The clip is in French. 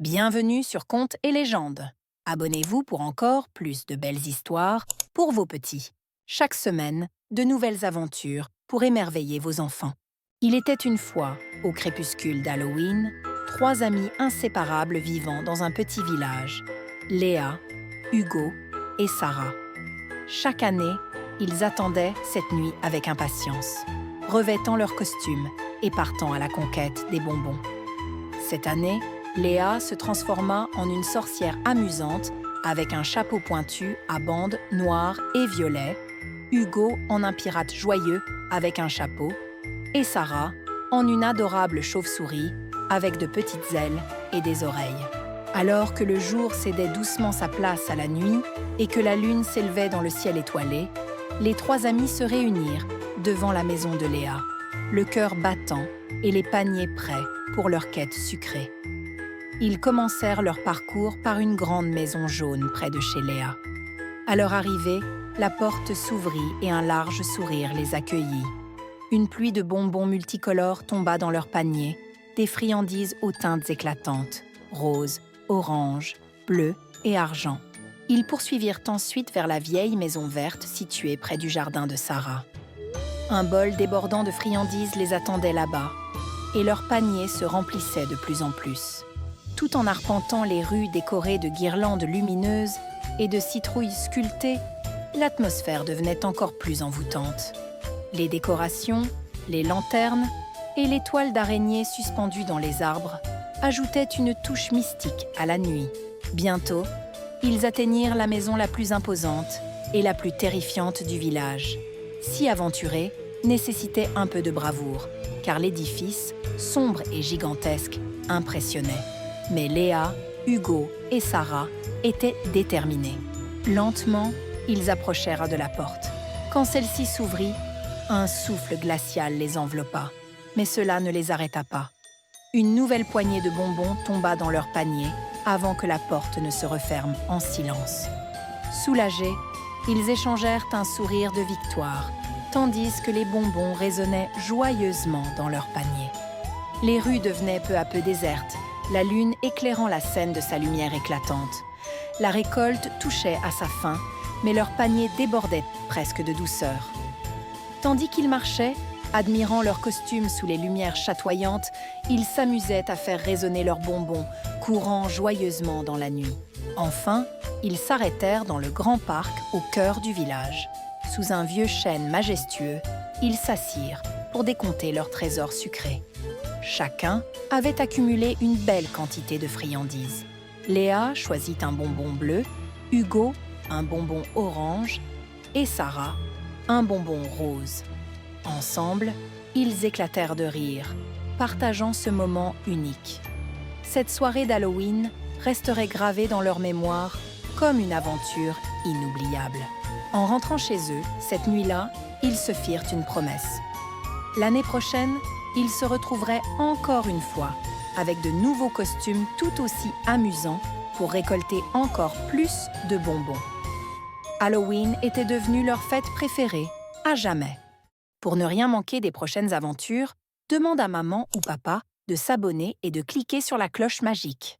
Bienvenue sur Contes et légendes. Abonnez-vous pour encore plus de belles histoires pour vos petits. Chaque semaine, de nouvelles aventures pour émerveiller vos enfants. Il était une fois, au crépuscule d'Halloween, trois amis inséparables vivant dans un petit village. Léa, Hugo et Sarah. Chaque année, ils attendaient cette nuit avec impatience, revêtant leurs costumes et partant à la conquête des bonbons. Cette année, Léa se transforma en une sorcière amusante avec un chapeau pointu à bandes noires et violet, Hugo en un pirate joyeux avec un chapeau, et Sarah en une adorable chauve-souris avec de petites ailes et des oreilles. Alors que le jour cédait doucement sa place à la nuit et que la lune s'élevait dans le ciel étoilé, les trois amis se réunirent devant la maison de Léa, le cœur battant et les paniers prêts pour leur quête sucrée. Ils commencèrent leur parcours par une grande maison jaune près de chez Léa. À leur arrivée, la porte s'ouvrit et un large sourire les accueillit. Une pluie de bonbons multicolores tomba dans leurs paniers, des friandises aux teintes éclatantes, rose, orange, bleu et argent. Ils poursuivirent ensuite vers la vieille maison verte située près du jardin de Sarah. Un bol débordant de friandises les attendait là-bas, et leurs paniers se remplissaient de plus en plus. Tout en arpentant les rues décorées de guirlandes lumineuses et de citrouilles sculptées, l'atmosphère devenait encore plus envoûtante. Les décorations, les lanternes et les toiles d'araignées suspendues dans les arbres ajoutaient une touche mystique à la nuit. Bientôt, ils atteignirent la maison la plus imposante et la plus terrifiante du village. S'y aventurer nécessitait un peu de bravoure, car l'édifice, sombre et gigantesque, impressionnait. Mais Léa, Hugo et Sarah étaient déterminés. Lentement, ils approchèrent de la porte. Quand celle-ci s'ouvrit, un souffle glacial les enveloppa. Mais cela ne les arrêta pas. Une nouvelle poignée de bonbons tomba dans leur panier avant que la porte ne se referme en silence. Soulagés, ils échangèrent un sourire de victoire, tandis que les bonbons résonnaient joyeusement dans leur panier. Les rues devenaient peu à peu désertes, la lune éclairant la scène de sa lumière éclatante. La récolte touchait à sa fin, mais leur panier débordait presque de douceur. Tandis qu'ils marchaient, admirant leurs costumes sous les lumières chatoyantes, ils s'amusaient à faire résonner leurs bonbons, courant joyeusement dans la nuit. Enfin, ils s'arrêtèrent dans le grand parc au cœur du village. Sous un vieux chêne majestueux, ils s'assirent pour décompter leurs trésors sucrés. Chacun avait accumulé une belle quantité de friandises. Léa choisit un bonbon bleu, Hugo un bonbon orange et Sarah un bonbon rose. Ensemble, ils éclatèrent de rire, partageant ce moment unique. Cette soirée d'Halloween resterait gravée dans leur mémoire comme une aventure inoubliable. En rentrant chez eux, cette nuit-là, ils se firent une promesse. L'année prochaine, ils se retrouveraient encore une fois, avec de nouveaux costumes tout aussi amusants pour récolter encore plus de bonbons. Halloween était devenu leur fête préférée, à jamais. Pour ne rien manquer des prochaines aventures, demande à maman ou papa de s'abonner et de cliquer sur la cloche magique.